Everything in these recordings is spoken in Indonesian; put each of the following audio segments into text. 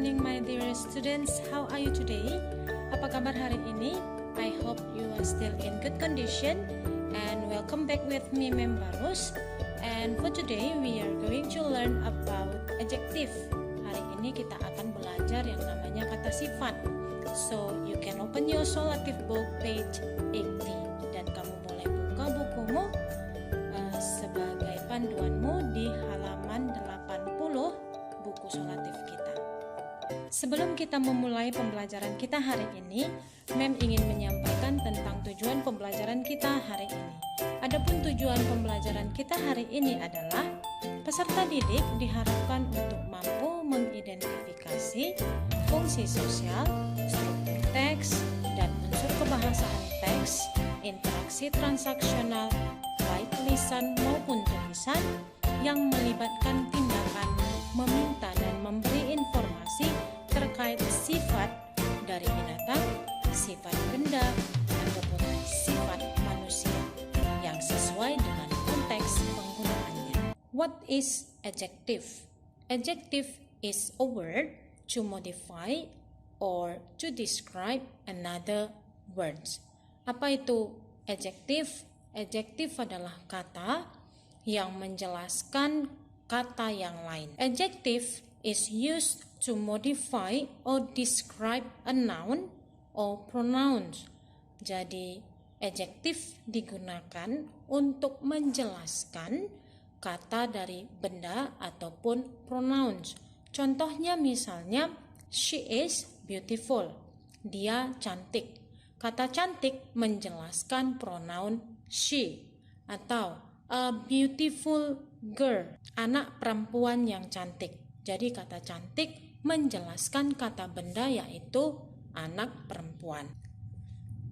morning my dear students. How are you today? Apa kabar hari ini? I hope you are still in good condition and welcome back with me Mem Barus. And for today we are going to learn about adjective. Hari ini kita akan belajar yang namanya kata sifat. So you can open your Solatif book page 80 dan kamu boleh buka bukumu sebagai panduanmu di halaman 80 buku Solatif kita. Sebelum kita memulai pembelajaran kita hari ini, Mem ingin menyampaikan tentang tujuan pembelajaran kita hari ini. Adapun tujuan pembelajaran kita hari ini adalah peserta didik diharapkan untuk mampu mengidentifikasi fungsi sosial, struktur teks, dan unsur kebahasaan teks, interaksi transaksional, baik lisan maupun tulisan, yang melibatkan tindakan meminta dan memberi informasi terkait sifat dari binatang, sifat benda, ataupun sifat manusia yang sesuai dengan konteks penggunaannya. What is adjective? Adjective is a word to modify or to describe another words. Apa itu adjective? Adjective adalah kata yang menjelaskan kata yang lain. Adjective is used to modify or describe a noun or pronouns. Jadi, adjective digunakan untuk menjelaskan kata dari benda ataupun pronouns. Contohnya misalnya, she is beautiful. Dia cantik. Kata cantik menjelaskan pronoun she. Atau a beautiful girl, anak perempuan yang cantik. Jadi kata cantik menjelaskan kata benda yaitu anak perempuan.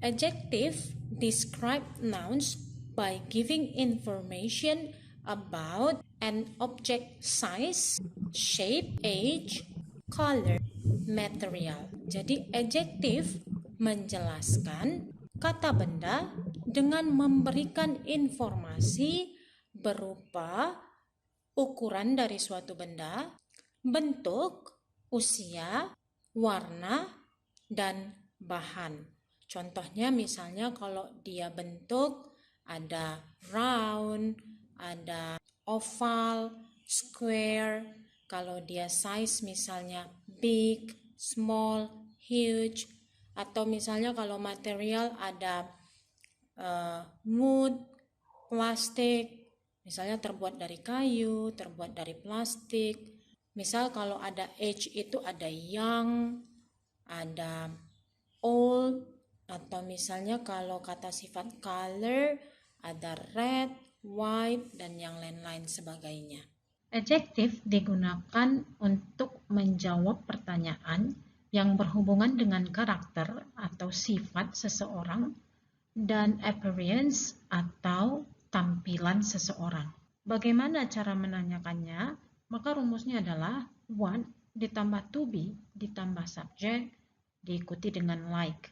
Adjective describe nouns by giving information about an object size, shape, age, color, material. Jadi adjective menjelaskan kata benda dengan memberikan informasi berupa ukuran dari suatu benda, bentuk, usia, warna, dan bahan. Contohnya misalnya kalau dia bentuk ada round, ada oval, square. Kalau dia size misalnya big, small, huge. Atau misalnya kalau material ada wood, plastik. Misalnya terbuat dari kayu, terbuat dari plastik. Misal kalau ada age itu ada young, ada old, atau misalnya kalau kata sifat color ada red, white, dan yang lain-lain sebagainya. Adjective digunakan untuk menjawab pertanyaan yang berhubungan dengan karakter atau sifat seseorang dan appearance atau tampilan seseorang. Bagaimana cara menanyakannya? Maka rumusnya adalah what ditambah to be ditambah subject diikuti dengan like.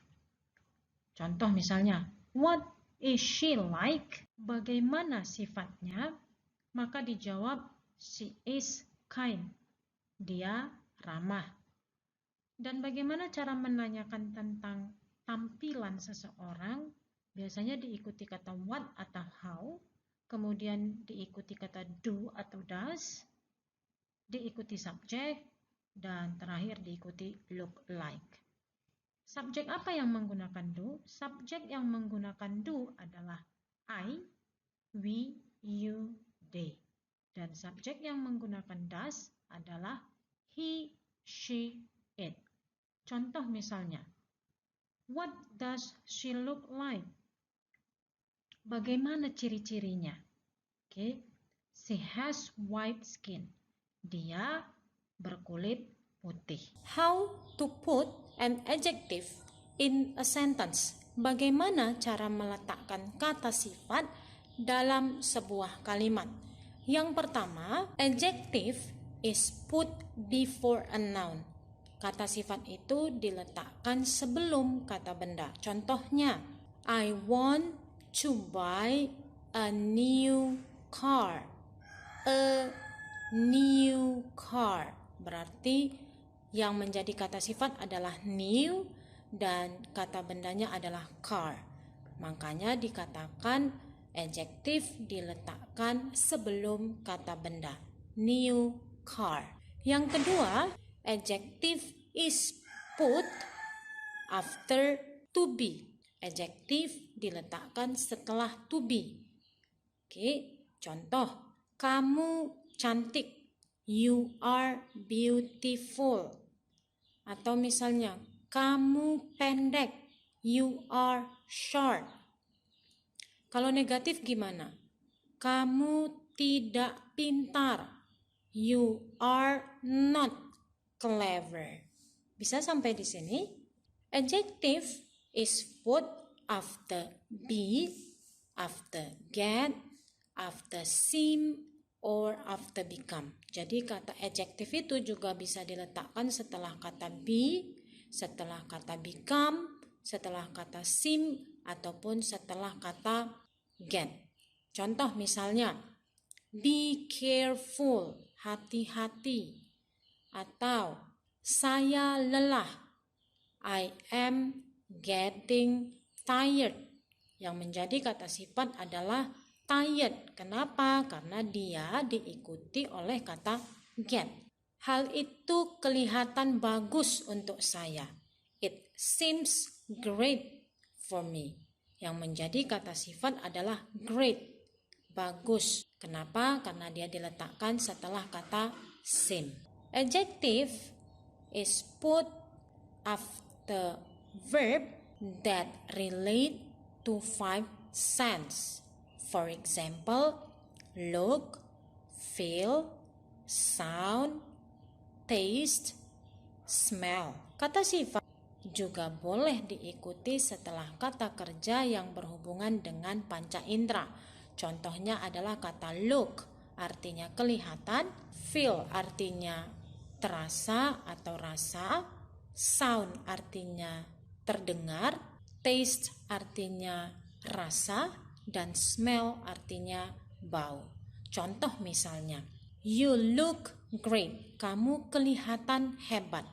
Contoh misalnya, what is she like? Bagaimana sifatnya? Maka dijawab, she is kind. Dia ramah. Dan bagaimana cara menanyakan tentang tampilan seseorang? Biasanya diikuti kata what atau how, kemudian diikuti kata do atau does, diikuti subjek, dan terakhir diikuti look like. Subjek apa yang menggunakan do? Subjek yang menggunakan do adalah I, we, you, they. Dan subjek yang menggunakan does adalah he, she, it. Contoh misalnya, what does she look like? Bagaimana ciri-cirinya? Okay. She has white skin. Dia berkulit putih. How to put an adjective in a sentence? Bagaimana cara meletakkan kata sifat dalam sebuah kalimat? Yang pertama, adjective is put before a noun. Kata sifat itu diletakkan sebelum kata benda. Contohnya, I want to buy a new car. A new car berarti Yang menjadi kata sifat adalah new dan kata bendanya adalah car. Makanya dikatakan adjektif diletakkan sebelum kata benda. New car. Yang kedua, adjective is put after to be. Adjektif diletakkan setelah to be. Oke, contoh, kamu cantik. You are beautiful. Atau misalnya, kamu pendek. You are short. Kalau negatif gimana? Kamu tidak pintar. You are not clever. Bisa sampai di sini? Adjective is put after be, after get, after seem, or after become. Jadi kata adjective itu juga bisa diletakkan setelah kata be, setelah kata become, setelah kata seem, ataupun setelah kata get. Contoh misalnya, be careful, hati-hati. Atau, saya lelah, I am getting tired. Yang menjadi kata sifat adalah tired. Kenapa? Karena dia diikuti oleh kata get. Hal itu kelihatan bagus untuk saya. It seems great for me. Yang menjadi kata sifat adalah great, bagus. Kenapa? Karena dia diletakkan setelah kata seem. Adjective is put after verb that relate to 5 sense. For example, look, feel, sound, taste, smell. Kata sifat juga boleh diikuti setelah kata kerja yang berhubungan dengan panca indera. Contohnya adalah kata look, artinya kelihatan, feel artinya terasa atau rasa, sound artinya terdengar, taste artinya rasa, dan smell artinya bau. Contoh misalnya, you look great, kamu kelihatan hebat.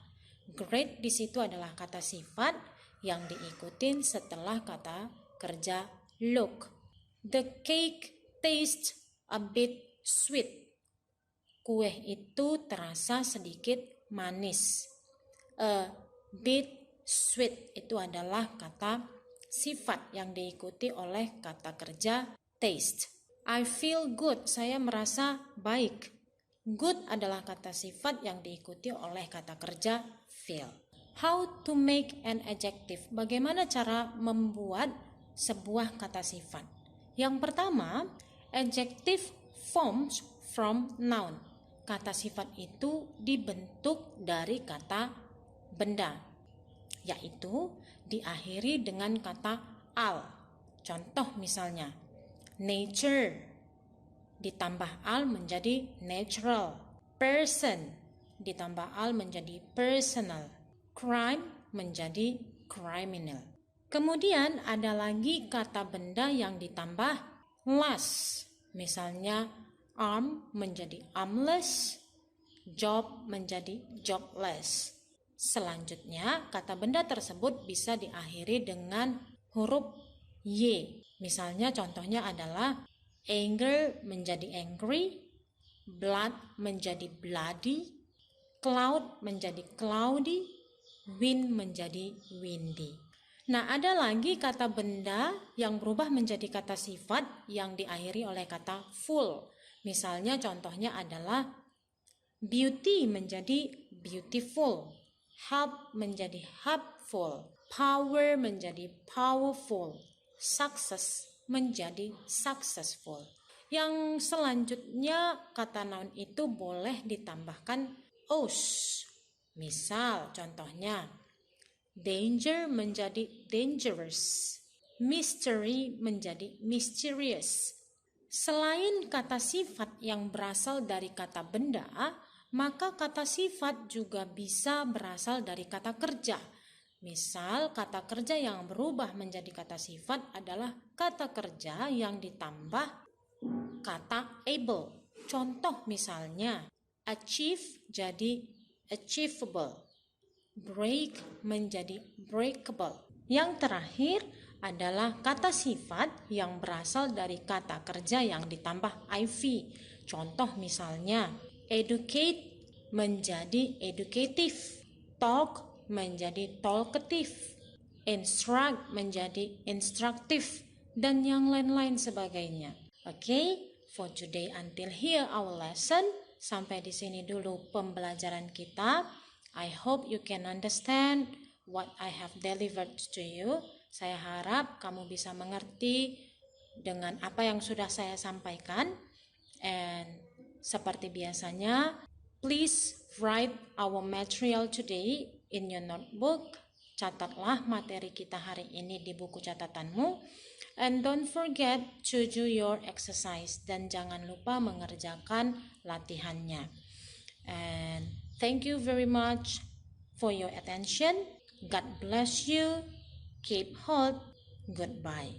Great di situ adalah kata sifat yang diikutin setelah kata kerja look. The cake tastes a bit sweet. Kue itu terasa sedikit manis. A bit sweet itu adalah kata sifat yang diikuti oleh kata kerja taste. I feel good, saya merasa baik. Good adalah kata sifat yang diikuti oleh kata kerja feel. How to make an adjective? Bagaimana cara membuat sebuah kata sifat? Yang pertama, adjective forms from noun. Kata sifat itu dibentuk dari kata benda, yaitu diakhiri dengan kata al. Contoh misalnya, nature ditambah al menjadi natural, person ditambah al menjadi personal, crime menjadi criminal. Kemudian ada lagi kata benda yang ditambah less. Misalnya arm menjadi armless, job menjadi jobless. Selanjutnya kata benda tersebut bisa diakhiri dengan huruf y. Misalnya contohnya adalah anger menjadi angry, blood menjadi bloody, cloud menjadi cloudy, wind menjadi windy. Nah, ada lagi kata benda yang berubah menjadi kata sifat yang diakhiri oleh kata full. Misalnya contohnya adalah beauty menjadi beautiful, help menjadi helpful, power menjadi powerful, success menjadi successful. Yang selanjutnya kata noun itu boleh ditambahkan os. Misal contohnya danger menjadi dangerous, mystery menjadi mysterious. Selain kata sifat yang berasal dari kata benda, maka kata sifat juga bisa berasal dari kata kerja. Misal kata kerja yang berubah menjadi kata sifat adalah kata kerja yang ditambah kata able. Contoh misalnya, achieve jadi achievable, break menjadi breakable. Yang terakhir adalah kata sifat yang berasal dari kata kerja yang ditambah IV. Contoh misalnya, educate menjadi educative, talk menjadi talkative, instruct menjadi instructive, dan yang lain-lain sebagainya. Okay, for today until here our lesson. Sampai di sini dulu pembelajaran kita. I hope you can understand what I have delivered to you. Saya harap kamu bisa mengerti dengan apa yang sudah saya sampaikan. And seperti biasanya, please write our material today in your notebook. Catatlah materi kita hari ini di buku catatanmu. And don't forget to do your exercise. Dan jangan lupa mengerjakan latihannya. And thank you very much for your attention. God bless you. Keep healthy. Goodbye.